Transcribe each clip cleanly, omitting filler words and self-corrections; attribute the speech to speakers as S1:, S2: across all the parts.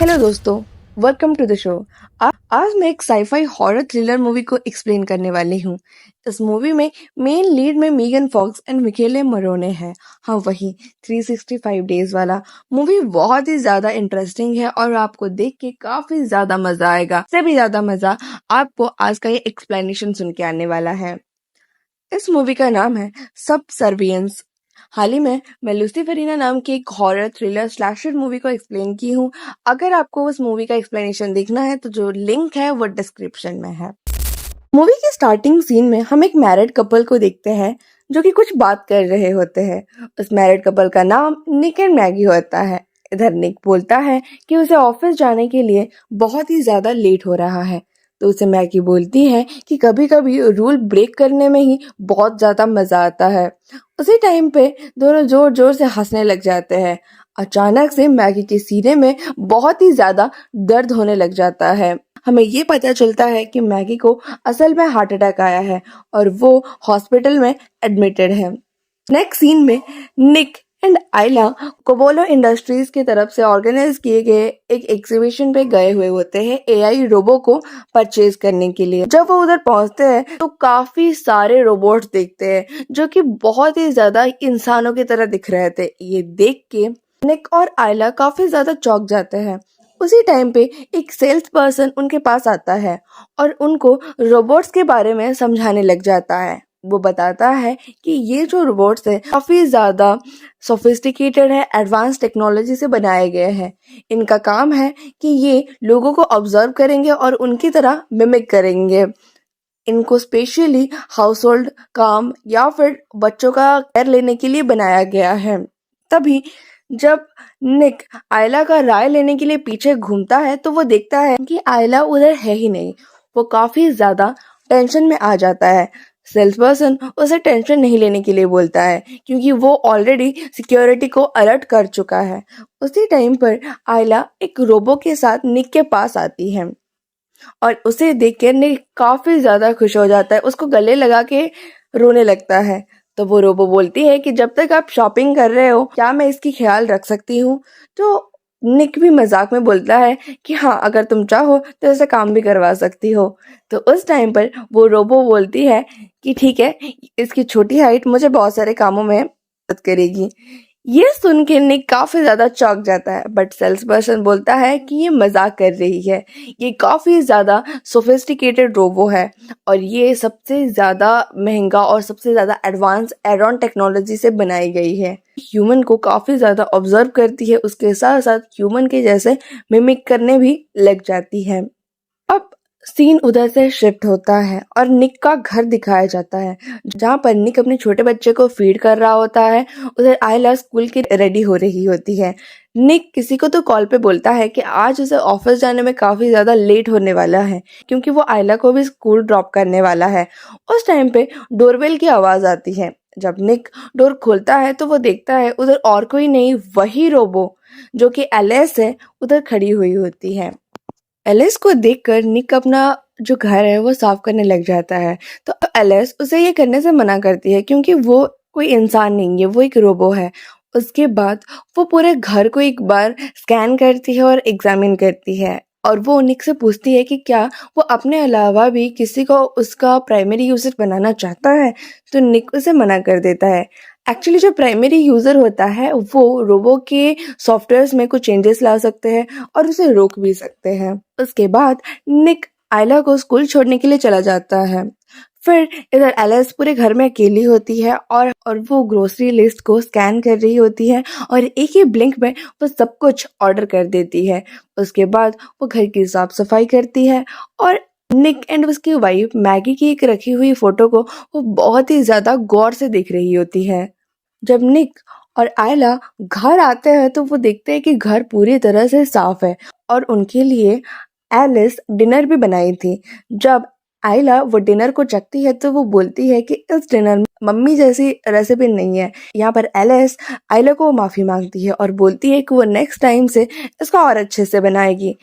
S1: Hello दोस्तों, welcome to the show. आज मैं एक साईफाई हॉरर थ्रिलर मूवी को एक्सप्लेन करने वाली हूँ। इस मूवी में मेन लीड में मीगन फॉक्स एंड मिकेले मरोने हैं। हाँ, वही 365 डेज वाला मूवी बहुत ही ज्यादा इंटरेस्टिंग है और आपको देख के काफी ज्यादा मजा आएगा। इससे भी ज्यादा मजा आपको आज का ये एक्सप्लेनेशन सुन के आने वाला है। इस मूवी का नाम है सबसर्वियंस। हाल ही में मैं लूसीफेरिना नाम की एक हॉरर थ्रिलर स्लैशर मूवी को एक्सप्लेन की हूँ। अगर आपको उस मूवी का एक्सप्लेनेशन देखना है तो जो लिंक है वो डिस्क्रिप्शन में है। मूवी के स्टार्टिंग सीन में हम एक मैरिड कपल को देखते हैं जो कि कुछ बात कर रहे होते हैं। उस मैरिड कपल का नाम निक एंड मैगी होता है। इधर निक बोलता है कि उसे ऑफिस जाने के लिए बहुत ही ज्यादा लेट हो रहा है, तो उसे मैगी बोलती है कि कभी कभी रूल ब्रेक करने में ही बहुत ज्यादा मजा आता है। उसी टाइम पे दोनों जोर जोर से हंसने लग जाते हैं। अचानक से मैगी के सीने में बहुत ही ज्यादा दर्द होने लग जाता है। हमें ये पता चलता है कि मैगी को असल में हार्ट अटैक आया है और वो हॉस्पिटल में एडमिटेड है। नेक्स्ट सीन में निक एंड आइला कोबोलो इंडस्ट्रीज की तरफ से ऑर्गेनाइज किए गए एक एग्जीबिशन पे गए हुए होते हैं एआई रोबो को परचेज करने के लिए। जब वो उधर पहुंचते हैं तो काफी सारे रोबोट्स देखते हैं जो कि बहुत ही ज्यादा इंसानों की तरह दिख रहे थे। ये देख के निक और आइला काफी ज्यादा चौंक जाते हैं। उसी टाइम पे एक सेल्स पर्सन उनके पास आता है और उनको रोबोट्स के बारे में समझाने लग जाता है। वो बताता है कि ये जो रोबोट्स है काफी ज्यादा सोफिस्टिकेटेड है, एडवांस टेक्नोलॉजी से बनाए गए हैं। इनका काम है कि ये लोगों को ऑब्जर्व करेंगे और उनकी तरह मिमिक करेंगे। इनको स्पेशली हाउस होल्ड काम या फिर बच्चों का केयर लेने के लिए बनाया गया है। तभी जब निक आयला का राय लेने के लिए पीछे घूमता है तो वो देखता है कि आयला उधर है ही नहीं। वो काफी ज्यादा टेंशन में आ जाता है। सेल्स पर्सन उसे टेंशन नहीं लेने के लिए बोलता है क्योंकि वो ऑलरेडी सिक्योरिटी को अलर्ट कर चुका है। उसी टाइम पर आयला एक रोबो के साथ निक के पास आती है और उसे देख कर निक काफी ज्यादा खुश हो जाता है, उसको गले लगा के रोने लगता है। तो वो रोबो बोलती है कि जब तक आप शॉपिंग कर रहे हो क्या मैं इसकी ख्याल रख सकती हूँ। तो निक भी मजाक में बोलता है कि हाँ, अगर तुम चाहो तो ऐसा काम भी करवा सकती हो। तो उस टाइम पर वो रोबो बोलती है कि ठीक है, इसकी छोटी हाइट मुझे बहुत सारे कामों में मदद करेगी। ये सुन के निक काफी ज्यादा चौंक जाता है, बट सेल्स पर्सन बोलता है कि ये मजाक कर रही है। ये काफी ज्यादा सोफिस्टिकेटेड रोबो है और ये सबसे ज्यादा महंगा और सबसे ज्यादा एडवांस एरॉन टेक्नोलॉजी से बनाई गई है। ह्यूमन को काफी ज्यादा ऑब्जर्व करती है, उसके साथ साथ ह्यूमन के जैसे मिमिक करने भी लग जाती है। अब सीन उधर से शिफ्ट होता है और निक का घर दिखाया जाता है जहाँ पर निक अपने छोटे बच्चे को फीड कर रहा होता है। उधर आयला स्कूल की रेडी हो रही होती है। निक किसी को तो कॉल पे बोलता है कि आज उसे ऑफिस जाने में काफी ज्यादा लेट होने वाला है क्योंकि वो आयला को भी स्कूल ड्रॉप करने वाला है। उस टाइम पे डोरबेल की आवाज आती है। जब निक डोर खोलता है तो वो देखता है उधर और कोई नहीं, वही रोबो जो कि एलिस है उधर खड़ी हुई होती है। एलिस को देखकर निक अपना जो घर है वो साफ करने लग जाता है। तो एलिस उसे ये करने से मना करती है क्योंकि वो कोई इंसान नहीं है, वो एक रोबो है। उसके बाद वो पूरे घर को एक बार स्कैन करती है और एग्जामिन करती है और वो निक से पूछती है कि क्या वो अपने अलावा भी किसी को उसका प्राइमरी यूजर बनाना चाहता है। तो निक उसे मना कर देता है। एक्चुअली जो प्राइमरी यूजर होता है वो रोबो के सॉफ्टवेयर्स में कुछ चेंजेस ला सकते हैं और उसे रोक भी सकते हैं। उसके बाद निक आयला को स्कूल छोड़ने के लिए चला जाता है। फिर इधर एलिस पूरे घर में अकेली होती है और वो ग्रोसरी लिस्ट को स्कैन कर रही होती है और एक ही ब्लिंक में वो सब कुछ ऑर्डर कर देती है। उसके बाद वो घर की साफ सफाई करती है और निक एंड उसकी वाइफ मैगी की एक रखी हुई फोटो को वो बहुत ही ज्यादा गौर से देख रही होती है। जब निक और आयला घर आते हैं तो वो देखते हैं कि घर पूरी तरह से साफ है और उनके लिए एलिस डिनर भी बनाई थी। जब आयला वो डिनर को चखती है तो वो बोलती है कि इस डिनर में मम्मी जैसी रेसिपी नहीं है। यहाँ पर एलिस आयला को माफी मांगती है और बोलती है कि वो नेक्स्ट टाइम से इसको और अच्छे से बनाएगी।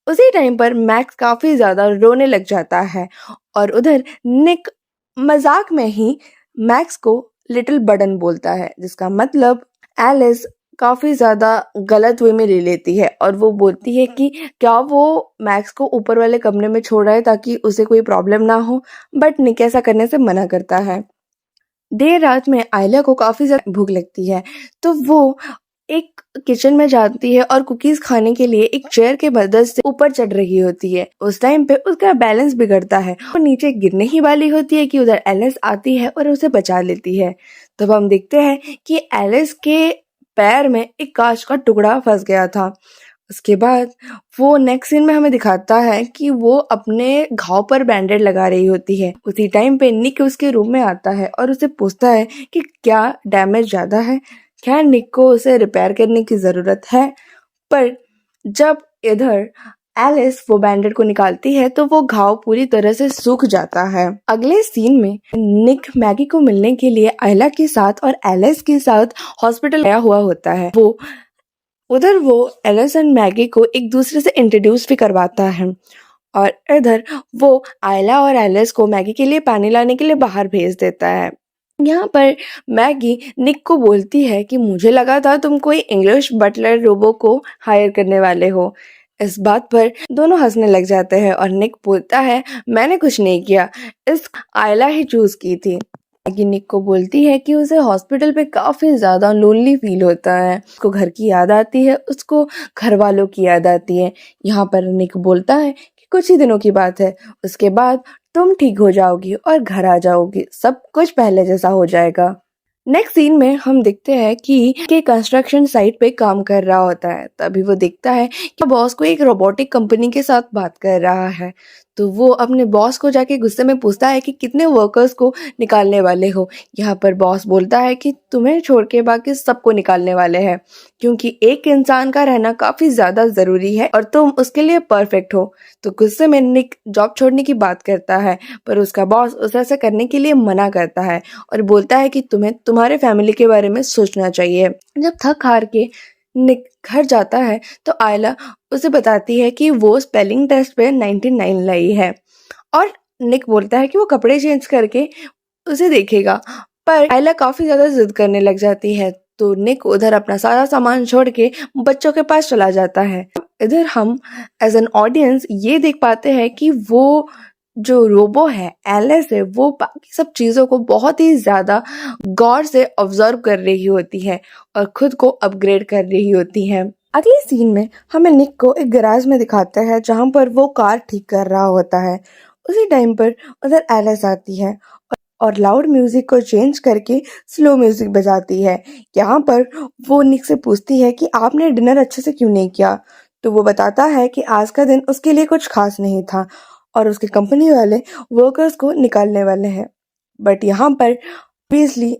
S1: उसी टाइम पर मैक्स काफी ज्यादा रोने लग जाता है और उधर निक मजाक में ही मैक्स को लिटिल बर्डन बोलता है जिसका मतलब एलिस काफ़ी ज़्यादा गलत वे में ले लेती है और वो बोलती है कि क्या वो मैक्स को ऊपर वाले कमरे में छोड़ रहा है ताकि उसे कोई प्रॉब्लम ना हो, बट निक ऐसा करने से मना करता है। देर रात में आयला को काफ़ी ज़्यादा भूख लगती है, तो वो एक किचन में जाती है और कुकीज़ खाने के लिए एक चेयर के मदद से ऊपर चढ़ रही होती है। उस टाइम पे उसका बैलेंस बिगड़ता है और नीचे गिरने ही वाली होती है कि उधर एलिस आती है और उसे बचा लेती है। तब हम देखते हैं कि एलिस के पैर में एक कांच का टुकड़ा फंस गया था। उसके बाद वो नेक्स्ट सीन में हमें दिखाता है कि वो अपने घाव पर बैंडेड लगा रही होती है। उसी टाइम पे निक उसके रूम में आता है और उसे पूछता है कि क्या डैमेज ज़्यादा है। खैर निक को उसे रिपेयर करने की ज़रूरत है, पर जब इधर एलिस वो बैंडेड को निकालती है तो वो घाव पूरी तरह से सूख जाता है। अगले सीन में निक मैगी को मिलने के लिए आयला के साथ और एलिस के साथ हॉस्पिटल गया हुआ होता है। उधर वो एलिस एंड मैगी को एक दूसरे से इंट्रोड्यूस भी करवाता है और इधर वो आयला और एलिस को मैगी के लिए पानी लाने के लिए बाहर भेज देता है। यहाँ पर मैगी निक को बोलती है कि मुझे लगा था तुम कोई इंग्लिश बटलर रोबो को हायर करने वाले हो। इस बात पर दोनों हंसने लग जाते हैं और निक बोलता है मैंने कुछ नहीं किया, इस आयला ही चूज की थी। मैगी निक को बोलती है कि उसे हॉस्पिटल पे काफी ज्यादा लोनली फील होता है, उसको घर की याद आती है, उसको घर वालों की याद आती है। यहाँ पर निक बोलता है कि कुछ ही दिनों की बात है, उसके बाद तुम ठीक हो जाओगी और घर आ जाओगी, सब कुछ पहले जैसा हो जाएगा। नेक्स्ट सीन में हम देखते हैं कि कंस्ट्रक्शन साइट पे काम कर रहा होता है। तभी वो देखता है कि बॉस को एक रोबोटिक कंपनी के साथ बात कर रहा है। तो वो अपने बॉस को जाके गुस्से में पूछता है कि कितने वर्कर्स को निकालने वाले हो। यहाँ पर बॉस बोलता है कि तुम्हें छोड़ के बाकी सबको निकालने वाले हैं, क्योंकि एक इंसान का रहना काफी ज्यादा जरूरी है और तुम उसके लिए परफेक्ट हो। तो गुस्से में निक जॉब छोड़ने की बात करता है, पर उसका बॉस उसे ऐसा करने के लिए मना करता है और बोलता है कि तुम्हें तुम्हारे फैमिली के बारे में सोचना चाहिए। जब थक हार के निक घर जाता है तो आयला उसे बताती है कि वो स्पेलिंग टेस्ट पे 99 लाई है और निक बोलता है कि वो कपड़े चेंज करके उसे देखेगा, पर आयला काफी ज्यादा जिद करने लग जाती है। तो निक उधर अपना सारा सामान छोड़ के बच्चों के पास चला जाता है। इधर हम एज एन ऑडियंस ये देख पाते हैं कि वो जो रोबो है एलिस है, वो बाकी सब चीजों को बहुत ही ज्यादा गौर से ऑब्जर्व कर रही होती है और खुद को अपग्रेड कर रही होती है। अगले सीन में हमें निक को एक गैराज में दिखाता है जहां पर वो कार ठीक कर रहा होता है। उसी टाइम पर उधर एलिस आती है और लाउड म्यूजिक को चेंज करके स्लो म्यूजिक बजाती है। यहाँ पर वो निक से पूछती है कि आपने डिनर अच्छे से क्यों नहीं किया। तो वो बताता है कि आज का दिन उसके लिए कुछ खास नहीं था और उसके कंपनी वाले वर्कर्स को निकालने वाले हैं। बट यहाँ पर ऑब्वियसली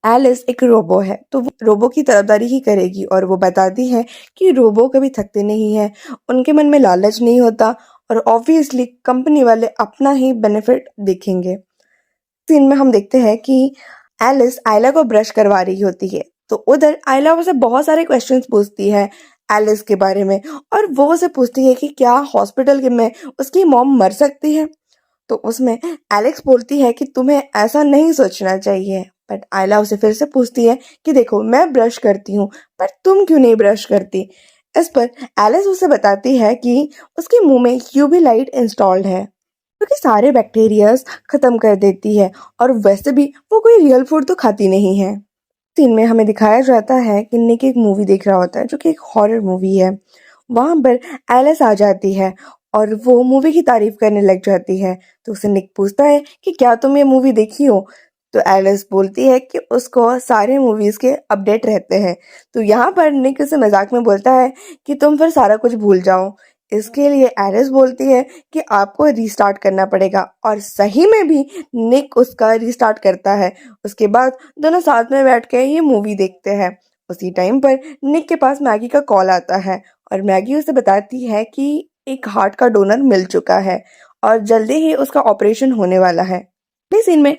S1: एलिस एक रोबो है, तो वो रोबो की तरफदारी ही करेगी और वो बताती है कि रोबो कभी थकते नहीं है, उनके मन में लालच नहीं होता और ऑब्वियसली कंपनी वाले अपना ही बेनिफिट देखेंगे। सीन में हम देखते हैं कि एलिस आयला को ब्रश करवा रही होती है, तो उधर आयला उसे बहुत सारे क्वेश्चंस पूछती है एलिस के बारे में और वो उसे पूछती है कि क्या हॉस्पिटल में उसकी मॉम मर सकती है। तो उसमें एलेक्स बोलती है कि तुम्हें ऐसा नहीं सोचना चाहिए, बट आयला उसे फिर से पूछती है कि देखो मैं ब्रश करती हूँ पर तुम क्यों नहीं ब्रश करती। इस पर एलिस उसे बताती है कि उसके मुंह में यूवी लाइट इंस्टॉल्ड है क्योंकि सारे बैक्टीरियाज खत्म कर देती है और वैसे भी वो कोई रियल फूड तो खाती नहीं है। सीन में हमें दिखाया जाता है कि निक एक मूवी देख रहा होता है जो कि एक हॉरर मूवी है। वहां पर एलिस आ जाती है और वो मूवी की तारीफ करने लग जाती है। तो उसे निक पूछता है कि क्या तुम ये मूवी देखी हो। तो एलिस बोलती है कि उसको सारे मूवीज के अपडेट रहते हैं। तो यहाँ पर निक उसे मजाक में बोलता है कि तुम फिर सारा कुछ भूल जाओ। इसके लिए एलिस बोलती है कि आपको रीस्टार्ट करना पड़ेगा और सही में भी निक उसका रीस्टार्ट करता है। उसके बाद दोनों साथ में बैठ के ये मूवी देखते हैं। उसी टाइम पर निक के पास मैगी का कॉल आता है और मैगी उसे बताती है कि एक हार्ट का डोनर मिल चुका है और जल्दी ही उसका ऑपरेशन होने वाला है। इस सीन में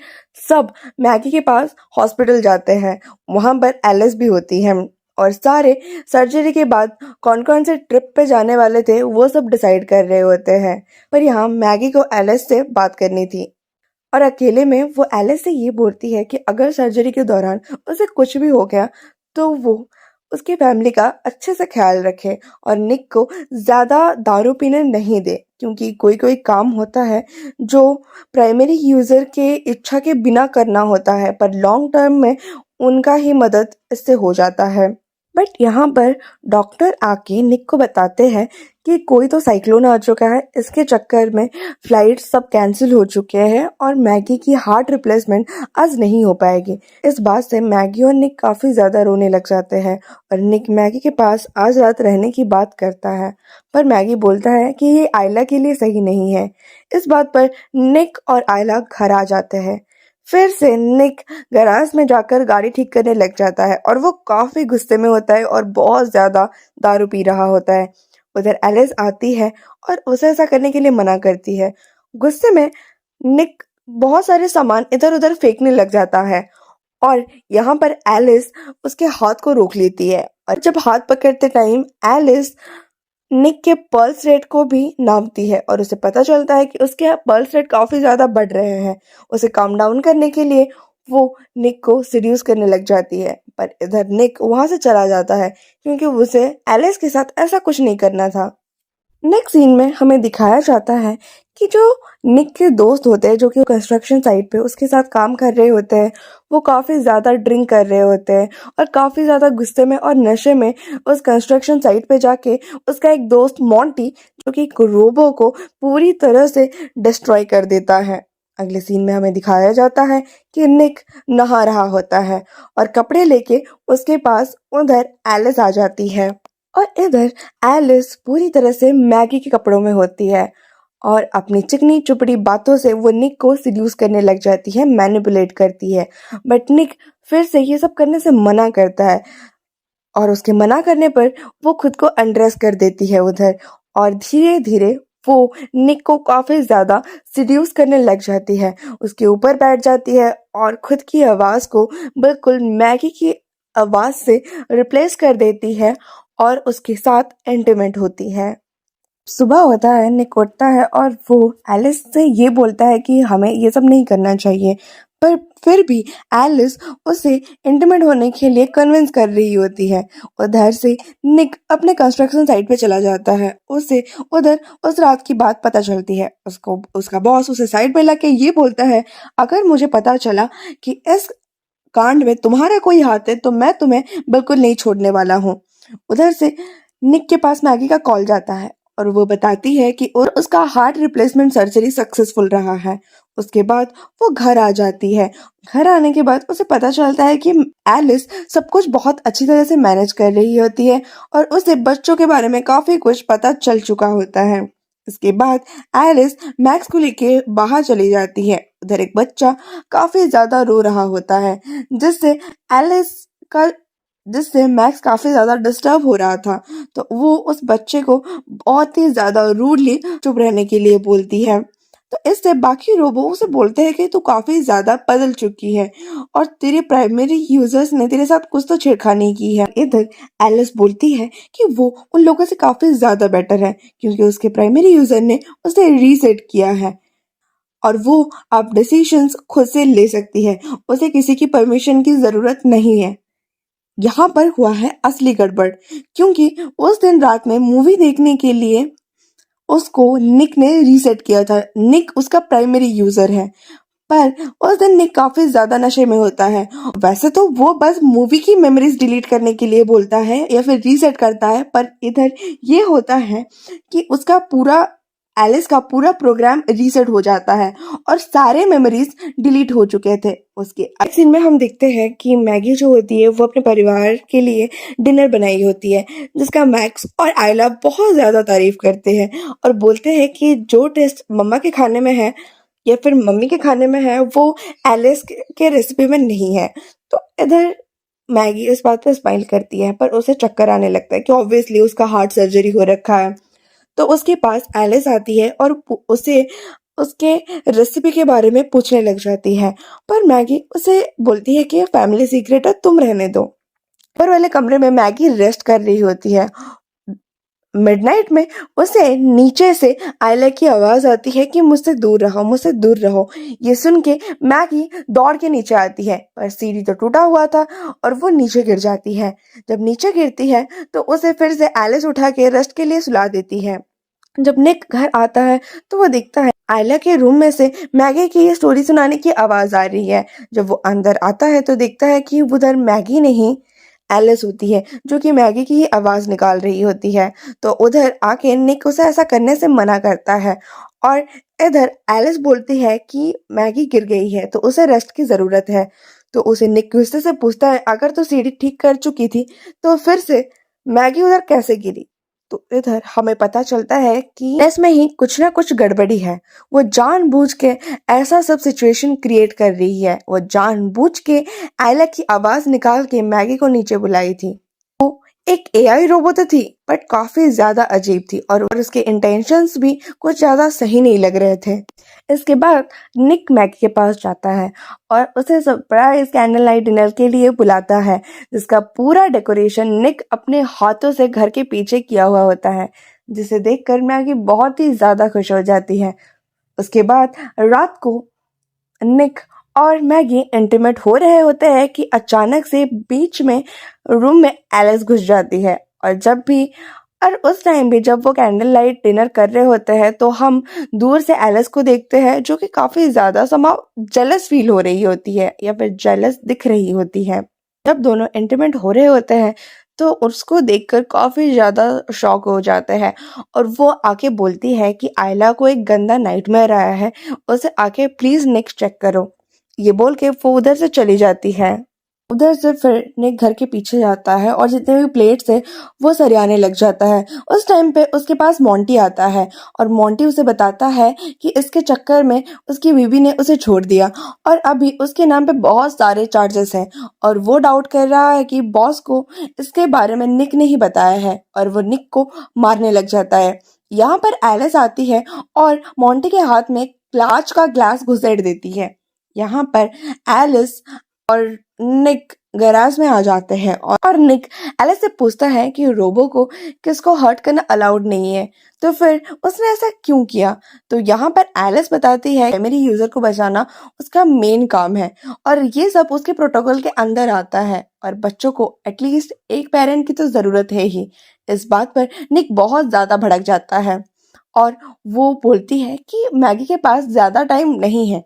S1: सब मैगी के पास हॉस्पिटल जाते हैं। वहां पर एलिस भी होती है और सारे सर्जरी के बाद कौन कौन से ट्रिप पे जाने वाले थे वो सब डिसाइड कर रहे होते हैं। पर यहाँ मैगी को एलिस से बात करनी थी और अकेले में वो एलिस से ये बोलती है कि अगर सर्जरी के दौरान उसे कुछ भी हो गया तो वो उसकी फैमिली का अच्छे से ख्याल रखे और निक को ज़्यादा दारू पीने नहीं दे, क्योंकि कोई कोई काम होता है जो प्राइमरी यूज़र के इच्छा के बिना करना होता है, पर लॉन्ग टर्म में उनका ही मदद इससे हो जाता है। बट यहाँ पर डॉक्टर आके निक को बताते हैं कि कोई तो साइक्लोन आ चुका है, इसके चक्कर में फ्लाइट सब कैंसिल हो चुके हैं और मैगी की हार्ट रिप्लेसमेंट आज नहीं हो पाएगी। इस बात से मैगी और निक काफ़ी ज़्यादा रोने लग जाते हैं और निक मैगी के पास आज रात रहने की बात करता है, पर मैगी बोलता है कि ये आयला के लिए सही नहीं है। इस बात पर निक और आयला घर आ जाते हैं। फिर से निक गैराज में जाकर गाड़ी ठीक करने लग जाता है और वो काफ़ी गुस्से में होता है और बहुत ज़्यादा दारू पी रहा होता है। उधर एलिस आती है और उसे ऐसा करने के लिए मना करती है। गुस्से में निक बहुत सारे सामान इधर-उधर फेंकने लग जाता है और यहाँ पर एलिस उसके हाथ को रोक लेती है और जब हाथ पकड़ते टाइम एलिस निक के पल्स रेट को भी नापती है और उसे पता चलता है कि उसके पल्स रेट काफ़ी ज़्यादा बढ़ रहे हैं। उसे काम डाउन करने के लिए वो निक को सीड्यूस करने लग जाती है, पर इधर निक वहाँ से चला जाता है क्योंकि उसे एलिस के साथ ऐसा कुछ नहीं करना था। नेक्स्ट सीन में हमें दिखाया जाता है कि जो निक के दोस्त होते हैं जो कि कंस्ट्रक्शन साइट पे उसके साथ काम कर रहे होते हैं, वो काफ़ी ज़्यादा ड्रिंक कर रहे होते हैं और काफ़ी ज़्यादा गुस्से में और नशे में उस कंस्ट्रक्शन साइट पे जाके उसका एक दोस्त मॉन्टी जो कि एक रोबो को पूरी तरह से डिस्ट्रॉय कर देता है। अगले सीन में हमें दिखाया जाता है कि निक नहा रहा होता है और कपड़े लेके उसके पास उधर एलिस आ जाती है और इधर एलिस पूरी तरह से मैगी के कपड़ों में होती है और अपनी चिकनी चुपड़ी बातों से वो निक को सीड्यूस करने लग जाती है, मैनिपुलेट करती है। बट निक फिर से ये सब करने से मना करता है और उसके मना करने पर वो खुद को अनड्रेस कर देती है उधर और धीरे धीरे वो निक को काफ़ी ज़्यादा सीड्यूस करने लग जाती है, उसके ऊपर बैठ जाती है और खुद की आवाज़ को बिल्कुल मैगी की आवाज़ से रिप्लेस कर देती है और उसके साथ इंटीमेट होती है। सुबह होता है, निक उठता है और वो एलिस से ये बोलता है कि हमें ये सब नहीं करना चाहिए, पर फिर भी एलिस उसे इंटीमेट होने के लिए कन्विंस कर रही होती है। उधर से निक अपने कंस्ट्रक्शन साइट पे चला जाता है। उसे उधर उस रात की बात पता चलती है। उसको उसका बॉस उसे साइड पे लाके ये बोलता है, अगर मुझे पता चला कि इस कांड में तुम्हारा कोई हाथ है तो मैं तुम्हें बिल्कुल नहीं छोड़ने वाला हूँ। उधर से निक के पास मैगी का कॉल जाता है और वो बताती है कि और उसका हार्ट रिप्लेसमेंट सर्जरी सक्सेसफुल रहा है। उसके बाद वो घर आ जाती है। घर आने के बाद उसे पता चलता है कि एलिस सब कुछ बहुत अच्छी तरह से मैनेज कर रही होती है और उसे बच्चों के बारे में काफ़ी कुछ पता चल चुका होता है। इसके बाद एलिस मैक्स को लेके बाहर चली जाती है। उधर एक बच्चा काफ़ी ज़्यादा रो रहा होता है, जिससे एलिस का जिससे मैक्स काफ़ी ज़्यादा डिस्टर्ब हो रहा था, तो वो उस बच्चे को बहुत ही ज़्यादा रूडली चुप रहने के लिए बोलती है। तो इससे बाकी रोबो उसे बोलते हैं कि तू काफ़ी ज़्यादा बदल चुकी है और तेरे प्राइमरी यूजर्स ने तेरे साथ कुछ तो छेड़खानी की है। इधर एलिस बोलती है कि वो उन लोगों से काफ़ी ज़्यादा बेटर है क्योंकि उसके प्राइमरी यूजर ने उसे रीसेट किया है और वो अब डिसीजंस खुद से ले सकती है, उसे किसी की परमिशन की ज़रूरत नहीं है। यहाँ पर हुआ है असली गड़बड़, क्योंकि उस दिन रात में मूवी देखने के लिए उसको निक ने रीसेट किया था। निक उसका प्राइमरी यूजर है, पर उस दिन निक काफी ज्यादा नशे में होता है। वैसे तो वो बस मूवी की मेमोरीज डिलीट करने के लिए बोलता है या फिर रीसेट करता है, पर इधर ये होता है कि उसका पूरा एलिस का पूरा प्रोग्राम रीसेट हो जाता है और सारे मेमोरीज डिलीट हो चुके थे। उसके अगले सीन में हम देखते हैं कि मैगी जो होती है वो अपने परिवार के लिए डिनर बनाई होती है, जिसका मैक्स और आयला बहुत ज़्यादा तारीफ करते हैं और बोलते हैं कि जो टेस्ट मम्मा के खाने में है या फिर मम्मी के खाने में है वो एलिस के रेसिपी में नहीं है। तो इधर मैगी इस बात पे स्माइल करती है, पर उसे चक्कर आने लगता है कि ऑब्वियसली उसका हार्ट सर्जरी हो रखा है। तो उसके पास एलिस आती है और उसे उसके रेसिपी के बारे में पूछने लग जाती है, पर मैगी उसे बोलती है कि ये फैमिली सीक्रेट है, तुम रहने दो। ऊपर वाले कमरे में मैगी रेस्ट कर रही होती है। मिडनाइट में उसे नीचे से आयला की आवाज आती है कि मुझसे दूर रहो, मुझसे दूर रहो। ये सुन के मैगी दौड़ के नीचे आती है, पर सीढ़ी तो टूटा हुआ था और वो नीचे गिर जाती है। जब नीचे गिरती है तो उसे फिर से एलिस उठा के रेस्ट के लिए सुला देती है। जब निक घर आता है तो वो देखता है आयला के रूम में से मैगी की ये स्टोरी सुनाने की आवाज आ रही है। जब वो अंदर आता है तो देखता है कि उधर मैगी नहीं, एलिस होती है जो कि मैगी की आवाज निकाल रही होती है। तो उधर आके निक उसे ऐसा करने से मना करता है और इधर एलिस बोलती है कि मैगी गिर गई है तो उसे रेस्ट की जरूरत है। तो उसे निक गुस्से से पूछता है अगर तू सीढ़ी ठीक कर चुकी थी तो फिर से मैगी उधर कैसे गिरी। तो इधर हमें पता चलता है कि इसमें ही कुछ ना कुछ गड़बड़ी है। वो जानबूझ के ऐसा सब सिचुएशन क्रिएट कर रही है। वो जानबूझ के आयला की आवाज निकाल के मैगी को नीचे बुलाई थी। वो एक एआई रोबोट तो थी बट काफी ज्यादा अजीब थी और उसके इंटेंशंस भी कुछ ज्यादा सही नहीं लग रहे थे। इसके बाद निक मैगी के पास जाता है और उसे सरप्राइज कैंडल लाइट डिनर के लिए बुलाता है, जिसका पूरा डेकोरेशन निक अपने हाथों से घर के पीछे किया हुआ होता है, जिसे देखकर मैगी बहुत ही ज्यादा खुश हो जाती है। उसके बाद रात को निक और मैगी इंटीमेट हो रहे होते हैं कि अचानक से बीच में रूम में एलिस घुस जाती है। और उस टाइम भी जब वो कैंडल लाइट डिनर कर रहे होते हैं तो हम दूर से एलिस को देखते हैं जो कि काफी ज्यादा समाव जेलस फील हो रही होती है या फिर जेलस दिख रही होती है। जब दोनों इंटीमेट हो रहे होते हैं तो उसको देखकर काफी ज्यादा शॉक हो जाते हैं और वो आके बोलती है कि आयला को एक गंदा नाइटमेयर आया है, उसे आके प्लीज नेक्स्ट चेक करो। ये बोल के वो उधर से चली जाती है। उधर से फिर निक घर के पीछे जाता है और जितने भी प्लेट्स है वो सरियाने लग जाता है। उस टाइम पे उसके पास मोंटी आता है और मोंटी उसे बताता है कि इसके चक्कर में उसकी बीवी ने उसे छोड़ दिया और अभी उसके नाम पे बहुत सारे चार्जेस हैं और वो डाउट कर रहा है कि बॉस को इसके बारे में निक ने ही बताया है और वो निक को मारने लग जाता है। यहाँ पर एलिस आती है और मोंटी के हाथ में कांच का ग्लास घुसेड़ देती है। यहाँ पर एलिस और निक गैराज में आ जाते हैं और निक एलिस से पूछता है कि रोबो को किसको हर्ट करना अलाउड नहीं है, तो फिर उसने ऐसा क्यों किया। तो यहाँ पर एलिस बताती है मेमोरी यूजर को बचाना उसका मेन काम है और ये सब उसके प्रोटोकॉल के अंदर आता है और बच्चों को एटलीस्ट एक पेरेंट की तो जरूरत है ही। इस बात पर निक बहुत ज्यादा भड़क जाता है और वो बोलती है कि मैगी के पास ज्यादा टाइम नहीं है।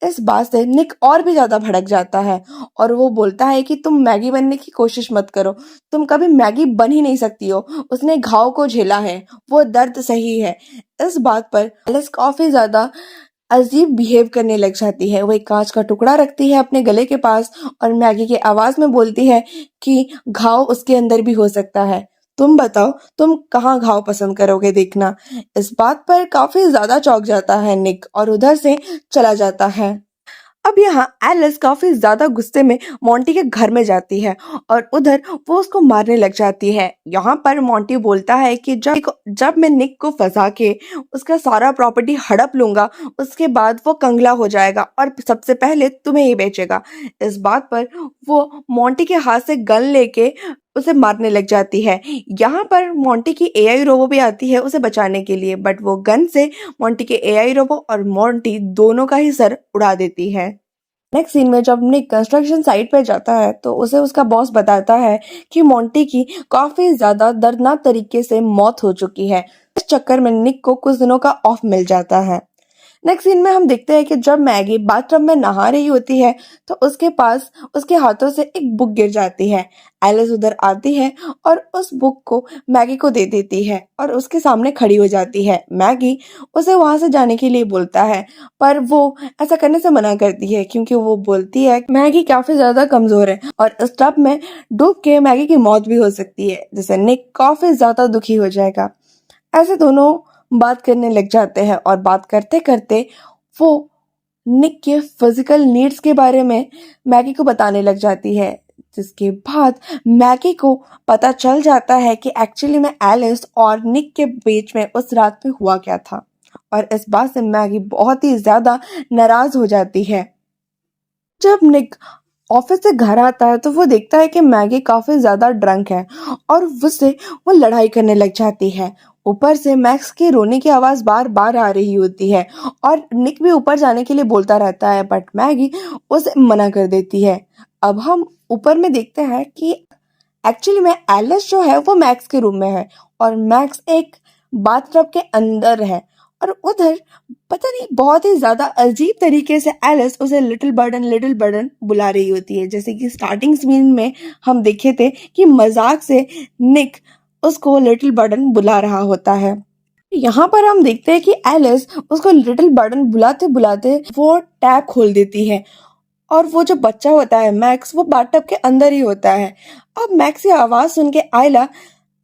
S1: इस बात से निक और भी ज्यादा भड़क जाता है और वो बोलता है कि तुम मैगी बनने की कोशिश मत करो, तुम कभी मैगी बन ही नहीं सकती हो, उसने घाव को झेला है, वो दर्द सही है। इस बात पर एलिस काफी ज्यादा अजीब बिहेव करने लग जाती है। वो एक कांच का टुकड़ा रखती है अपने गले के पास और मैगी की आवाज में बोलती है कि घाव उसके अंदर भी हो सकता है, तुम बताओ तुम कहाँ घाव पसंद करोगे देखना। इस बात पर काफी ज्यादा चौंक जाता है निक और उधर से चला जाता है। अब यहाँ एलिस काफी ज्यादा गुस्से में मोंटी के घर में जाती है और उधर वो उसको मारने लग जाती है। यहाँ पर मोंटी बोलता है कि जब मैं निक को फंसा के उसका सारा प्रॉपर्टी हड़प लूंगा उसके बाद वो कंगला हो जाएगा और सबसे पहले तुम्हें ही बेचेगा। इस बात पर वो मोंटी के हाथ से गन लेके उसे मारने लग जाती है। यहाँ पर मोंटी की एआई रोबो भी आती है उसे बचाने के लिए, बट वो गन से मोंटी के एआई रोबो और मोंटी दोनों का ही सर उड़ा देती है। नेक्स्ट सीन में जब निक कंस्ट्रक्शन साइट पे जाता है तो उसे उसका बॉस बताता है कि मोंटी की काफी ज्यादा दर्दनाक तरीके से मौत हो चुकी है। इस चक्कर में निक को कुछ दिनों का ऑफ मिल जाता है। नेक्स्ट सीन में हम देखते हैं कि जब मैगी बाथटब में नहा रही होती है तो उसके पास उसके हाथों से एक बुक गिर जाती है। एलिस उधर आती है और उस बुक को मैगी को दे देती है और उसके सामने खड़ी हो जाती है। मैगी उसे वहां से जाने के लिए बोलता है पर वो ऐसा करने से मना करती है क्योंकि वो बोलती है मैगी काफी ज्यादा कमजोर है और इस टब में डूब के मैगी की मौत भी हो सकती है, जिससे निक काफी ज्यादा दुखी हो जाएगा। ऐसे दोनों बात करने लग जाते हैं और बात करते करते वो निक के फिजिकल नीड्स के बारे में मैगी को बताने लग जाती है, जिसके बाद मैगी को पता चल जाता है कि एक्चुअली में एलिस और निक के बीच में उस रात में हुआ क्या था और इस बात से मैगी बहुत ही ज्यादा नाराज हो जाती है। जब निक ऑफिस से घर आता है तो वो देखता है कि मैगी काफी ज्यादा ड्रंक है और उससे वो लड़ाई करने लग जाती है। ऊपर से मैक्स की रोने की आवाज बार बार आ रही होती है और निक भी ऊपर जाने के लिए बोलता रहता है, बट मैगी उसे मना कर देती है। अब हम ऊपर में देखते हैं कि एक्चुअली में एलिस जो है वो मैक्स के रूम में है और मैक्स एक बाथटब के अंदर है। और उधर पता नहीं बहुत ही ज्यादा अजीब तरीके से एलिस उसे लिटिल बर्डन बुला रही होती है। जैसे कि स्टार्टिंग सीन में हम देखे थे कि मजाक से निक उसको लिटिल बर्डन बुला रहा होता है। यहाँ पर हम देखते हैं कि एलिस उसको लिटिल बर्डन बुलाते बुलाते वो टैब खोल देती है और वो जो बच्चा होता है मैक्स वो बाथटब के अंदर ही होता है। अब मैक्स की आवाज सुन के आयला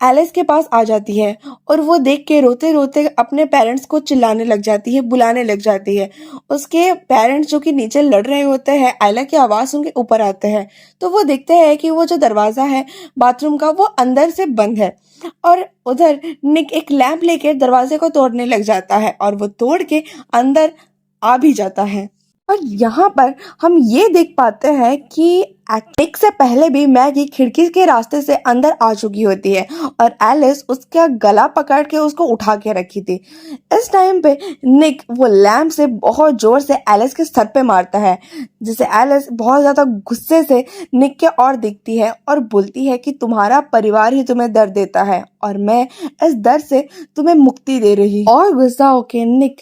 S1: एलिस के पास आ जाती है और वो देख के रोते रोते अपने पेरेंट्स को चिल्लाने लग जाती है, बुलाने लग जाती है। उसके पेरेंट्स जो कि नीचे लड़ रहे होते हैं आयला की आवाज सुन के ऊपर आते हैं तो वो देखते हैं कि वो जो दरवाजा है बाथरूम का वो अंदर से बंद है। और उधर निक एक लैंप लेके दरवाजे को तोड़ने लग जाता है और वो तोड़ के अंदर आ भी जाता है। और यहाँ पर हम ये देख पाते हैं कि एक से पहले भी मैगी खिड़की के रास्ते से अंदर आ चुकी होती है और एलिस उसका गला पकड़ के उसको उठा के रखी थी। इस टाइम पे निक वो लैम्प से बहुत जोर से एलिस के सर पे मारता है, जिसे एलिस बहुत ज्यादा गुस्से से निक के और देखती है और बोलती है कि तुम्हारा परिवार ही तुम्हें दर्द देता है और मैं इस दर्द से तुम्हें मुक्ति दे रही हूँ। और गुस्सा होके निक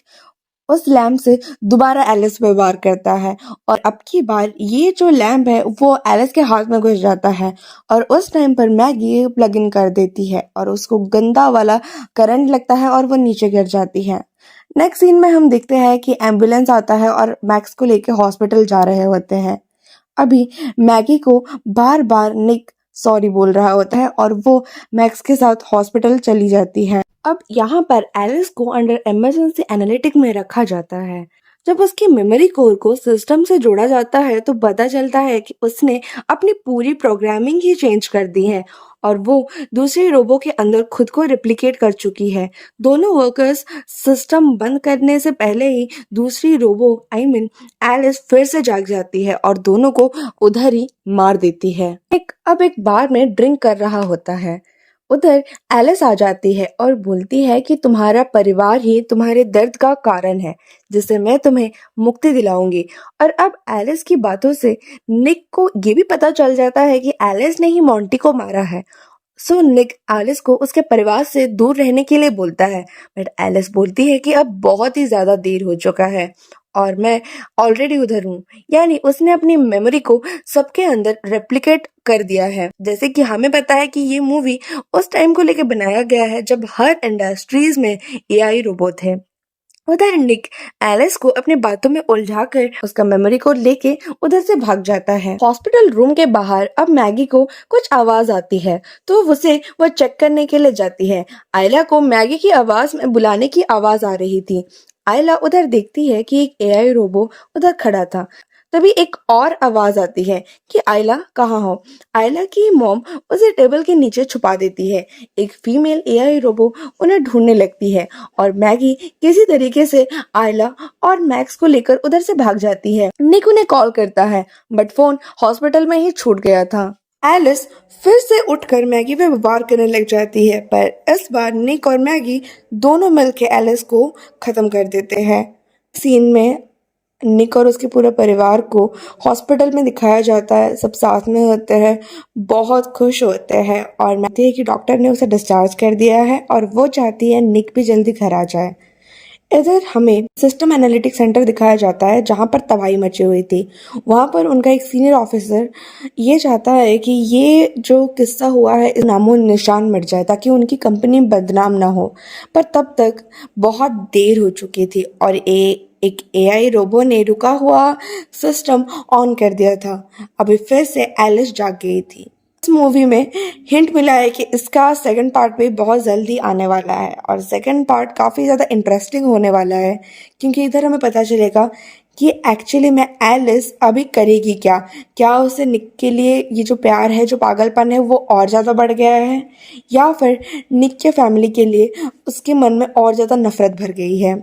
S1: उस लैम्प से दोबारा एलिस पे वार करता है और अब की बार ये जो लैम्प है वो एलिस के हाथ में घुस जाता है और उस टाइम पर मैगी प्लग इन कर देती है और उसको गंदा वाला करंट लगता है और वो नीचे गिर जाती है। नेक्स्ट सीन में हम देखते हैं कि एम्बुलेंस आता है और मैक्स को लेके हॉस्पिटल जा रहे होते हैं। अभी मैगी को बार बार निक सॉरी बोल रहा होता है और वो मैक्स के साथ हॉस्पिटल चली जाती है। अब यहाँ पर एलिस को अंडर इमरजेंसी एनालिटिक में रखा जाता है। जब उसकी मेमोरी कोर को सिस्टम से जोड़ा जाता है तो पता चलता है कि उसने अपनी पूरी प्रोग्रामिंग ही चेंज कर दी है और वो दूसरे रोबो के अंदर खुद को रिप्लिकेट कर चुकी है। दोनों वर्कर्स सिस्टम बंद करने से पहले ही दूसरी रोबो एलिस फिर से जाग जाती है और दोनों को उधर ही मार देती है। अब एक बार में ड्रिंक कर रहा होता है। उधर एलिस आ जाती है और बोलती है कि तुम्हारा परिवार ही तुम्हारे दर्द का कारण है, जिससे मैं तुम्हें मुक्ति दिलाऊंगी। और अब एलिस की बातों से निक को ये भी पता चल जाता है कि एलिस ने ही मोंटी को मारा है। सो निक एलिस को उसके परिवार से दूर रहने के लिए बोलता है, बट एलिस बोलती है कि अब बहुत ही ज्यादा देर हो चुका है और मैं ऑलरेडी उधर हूँ। यानी उसने अपनी मेमोरी को सबके अंदर रेप्लिकेट कर दिया है। जैसे कि हमें पता है कि ये मूवी उस टाइम को लेके बनाया गया है जब हर इंडस्ट्रीज में एआई रोबोट थे। उधर निक एलिस को अपनी बातों में उलझाकर उसका मेमोरी को लेके उधर से भाग जाता है। हॉस्पिटल रूम के बाहर अब मैगी को कुछ आवाज आती है तो उसे वो चेक करने के लिए जाती है। आयला को मैगी की आवाज में बुलाने की आवाज आ रही थी। आयला उधर देखती है कि एक एआई रोबो उधर खड़ा था। तभी एक और आवाज आती है कि आयला कहाँ हो। आयला की मॉम उसे टेबल के नीचे छुपा देती है। एक फीमेल एआई रोबो उन्हें ढूंढने लगती है और मैगी किसी तरीके से आयला और मैक्स को लेकर उधर से भाग जाती है। निक उन्हें कॉल करता है बट फोन हॉस्पिटल में ही छूट गया था। एलिस फिर से उठकर मैगी पे वार करने लग जाती है, पर इस बार निक और मैगी दोनों मिलकर एलिस को खत्म कर देते हैं। सीन में निक और उसके पूरे परिवार को हॉस्पिटल में दिखाया जाता है। सब साथ में होते हैं, बहुत खुश होते हैं और मानती है कि डॉक्टर ने उसे डिस्चार्ज कर दिया है और वो चाहती है निक भी जल्दी घर आ जाए। इधर हमें सिस्टम एनालिटिक सेंटर दिखाया जाता है जहां पर तबाही मची हुई थी। वहां पर उनका एक सीनियर ऑफिसर ये चाहता है कि ये जो किस्सा हुआ है इस नामो निशान मिट जाए ताकि उनकी कंपनी बदनाम ना हो, पर तब तक बहुत देर हो चुकी थी और एक एआई रोबो ने रुका हुआ सिस्टम ऑन कर दिया था। अभी फिर से एलिस जाग गई थी। इस मूवी में हिंट मिला है कि इसका सेकंड पार्ट भी बहुत जल्दी आने वाला है और सेकंड पार्ट काफ़ी ज़्यादा इंटरेस्टिंग होने वाला है, क्योंकि इधर हमें पता चलेगा कि एक्चुअली में एलिस अभी करेगी क्या। क्या उसे निक के लिए ये जो प्यार है, जो पागलपन है, वो और ज़्यादा बढ़ गया है, या फिर निक के फैमिली के लिए उसके मन में और ज़्यादा नफरत भर गई है।